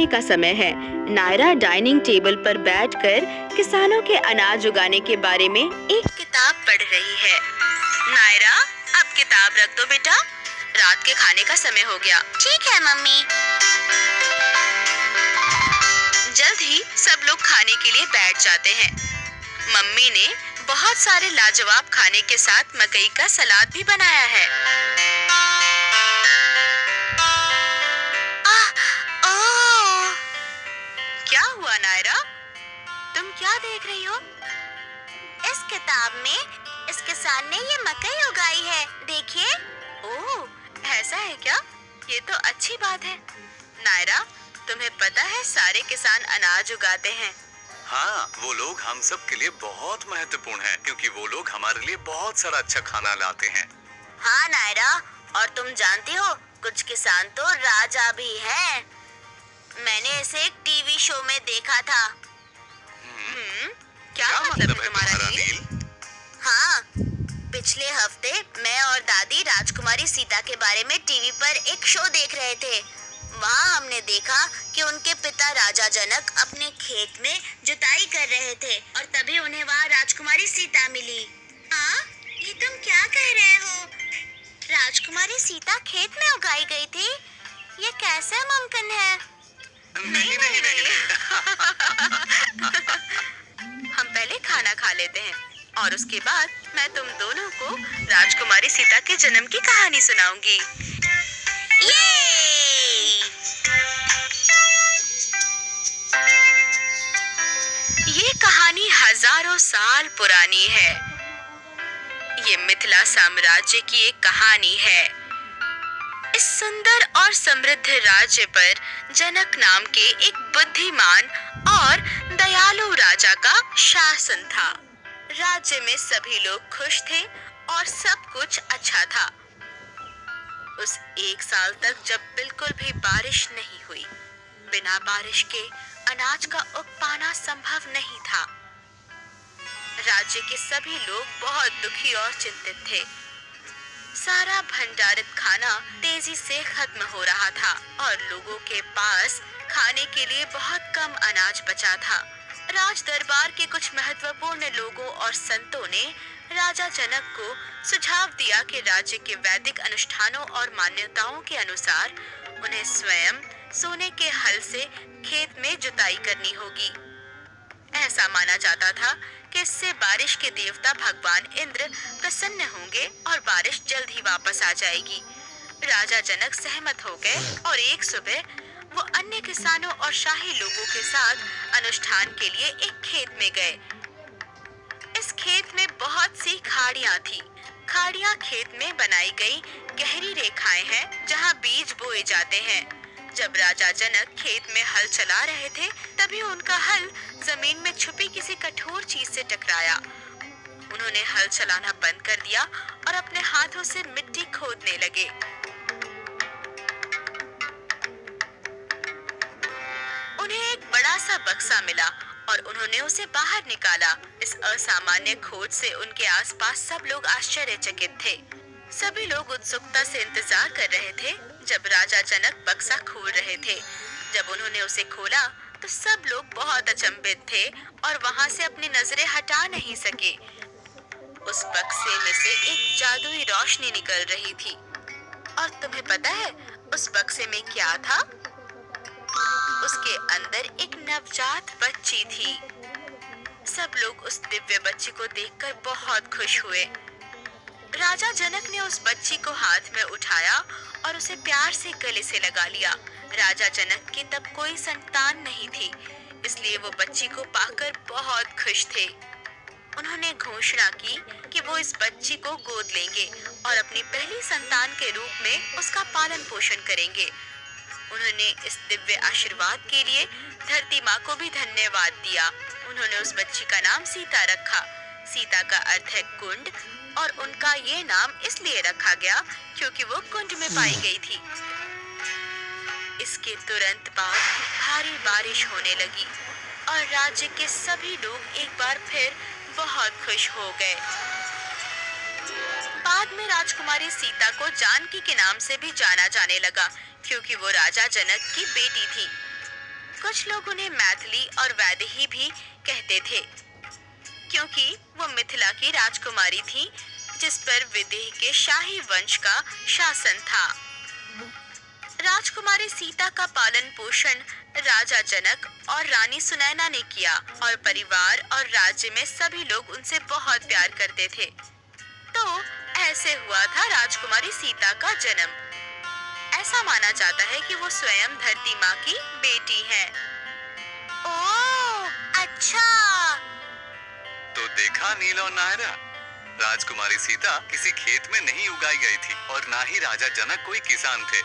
खाने का समय है। नायरा डाइनिंग टेबल पर बैठकर किसानों के अनाज उगाने के बारे में एक किताब पढ़ रही है। नायरा, अब किताब रख दो बेटा, रात के खाने का समय हो गया। ठीक है मम्मी। जल्द ही सब लोग खाने के लिए बैठ जाते हैं। मम्मी ने बहुत सारे लाजवाब खाने के साथ मकई का सलाद भी बनाया है। क्या हुआ नायरा? तुम क्या देख रही हो? इस किताब में इस किसान ने ये मकई उगाई है, देखिए। ओह, ऐसा है क्या? ये तो अच्छी बात है। नायरा, तुम्हें पता है सारे किसान अनाज उगाते हैं। हाँ, वो लोग हम सब के लिए बहुत महत्वपूर्ण हैं, क्योंकि वो लोग हमारे लिए बहुत सारा अच्छा खाना लाते हैं। हाँ नायरा, और तुम जानती हो कुछ किसान तो राजा भी हैं। मैंने इसे एक टीवी शो में देखा था। क्या मतलब है तुम्हारा नील? हाँ, पिछले हफ्ते मैं और दादी राजकुमारी सीता के बारे में टीवी पर एक शो देख रहे थे। वहाँ हमने देखा कि उनके पिता राजा जनक अपने खेत में जुताई कर रहे थे और तभी उन्हें वहाँ राजकुमारी सीता मिली। हाँ, ये तुम क्या कह रहे हो? राजकुमारी सीता खेत में उगाई गई थी? ये कैसे मुमकिन है? नहीं। हम पहले खाना खा लेते हैं और उसके बाद मैं तुम दोनों को राजकुमारी सीता के जन्म की कहानी सुनाऊंगी। ये कहानी हजारों साल पुरानी है। ये मिथिला साम्राज्य की एक कहानी है। इस सुंदर और समृद्ध राज्य पर जनक नाम के एक बुद्धिमान और दयालु राजा का शासन था। राज्य में सभी लोग खुश थे और सब कुछ अच्छा था। उस एक साल तक जब बिल्कुल भी बारिश नहीं हुई, बिना बारिश के अनाज का उग पाना संभव नहीं था। राज्य के सभी लोग बहुत दुखी और चिंतित थे। सारा भंडारित खाना तेजी से खत्म हो रहा था और लोगों के पास खाने के लिए बहुत कम अनाज बचा था। राज दरबार के कुछ महत्वपूर्ण लोगों और संतों ने राजा जनक को सुझाव दिया कि राज्य के वैदिक अनुष्ठानों और मान्यताओं के अनुसार उन्हें स्वयं सोने के हल से खेत में जुताई करनी होगी। ऐसा माना जाता था कि इससे बारिश के देवता भगवान इंद्र प्रसन्न होंगे और बारिश जल्द ही वापस आ जाएगी। राजा जनक सहमत हो गए और एक सुबह वो अन्य किसानों और शाही लोगों के साथ अनुष्ठान के लिए एक खेत में गए। इस खेत में बहुत सी खाड़ियां थी। खाड़ियां खेत में बनाई गई गहरी रेखाएं हैं जहां बीज बोए जाते हैं। जब राजा जनक खेत में हल चला रहे थे, तभी उनका हल जमीन में छुपी किसी कठोर चीज से टकराया। उन्होंने हल चलाना बंद कर दिया और अपने हाथों से मिट्टी खोदने लगे। उन्हें एक बड़ा सा बक्सा मिला और उन्होंने उसे बाहर निकाला। इस असामान्य खोज से उनके आसपास सब लोग आश्चर्यचकित थे। सभी लोग उत्सुकता से इंतजार कर रहे थे जब राजा जनक बक्सा खोल रहे थे। जब उन्होंने उसे खोला तो सब लोग बहुत अचंभित थे और वहां से अपनी नजरें हटा नहीं सके। उस बक्से में से एक जादुई रोशनी निकल रही थी। और तुम्हें पता है उस बक्से में क्या था? उसके अंदर एक नवजात बच्ची थी। सब लोग उस दिव्य बच्ची को देखकर बहुत खुश हुए। राजा जनक ने उस बच्ची को हाथ में उठाया और उसे प्यार से गले से लगा लिया। राजा जनक की तब कोई संतान नहीं थी, इसलिए वो बच्ची को पाकर बहुत खुश थे। उन्होंने घोषणा की कि वो इस बच्ची को गोद लेंगे और अपनी पहली संतान के रूप में उसका पालन पोषण करेंगे। उन्होंने इस दिव्य आशीर्वाद के लिए धरती माँ को भी धन्यवाद दिया। उन्होंने उस बच्ची का नाम सीता रखा। सीता का अर्थ है कुंड और उनका ये नाम इसलिए रखा गया क्योंकि वो कुंड में पाई गई थी। इसके तुरंत बाद भारी बारिश होने लगी और राज्य के सभी लोग एक बार फिर बहुत खुश हो गए। बाद में राजकुमारी सीता को जानकी के नाम से भी जाना जाने लगा क्योंकि वो राजा जनक की बेटी थी। कुछ लोग उन्हें मैथिली और वैदेही भी कहते थे, क्योंकि वो मिथिला की राजकुमारी थी जिस पर विदेह के शाही वंश का शासन था। राजकुमारी सीता का पालन पोषण राजा जनक और रानी सुनैना ने किया और परिवार और राज्य में सभी लोग उनसे बहुत प्यार करते थे। तो ऐसे हुआ था राजकुमारी सीता का जन्म। ऐसा माना जाता है कि वो स्वयं धरती माँ की बेटी है। ओह, अच्छा। तो देखा नील और नायरा, राजकुमारी सीता किसी खेत में नहीं उगाई गई थी और ना ही राजा जनक कोई किसान थे।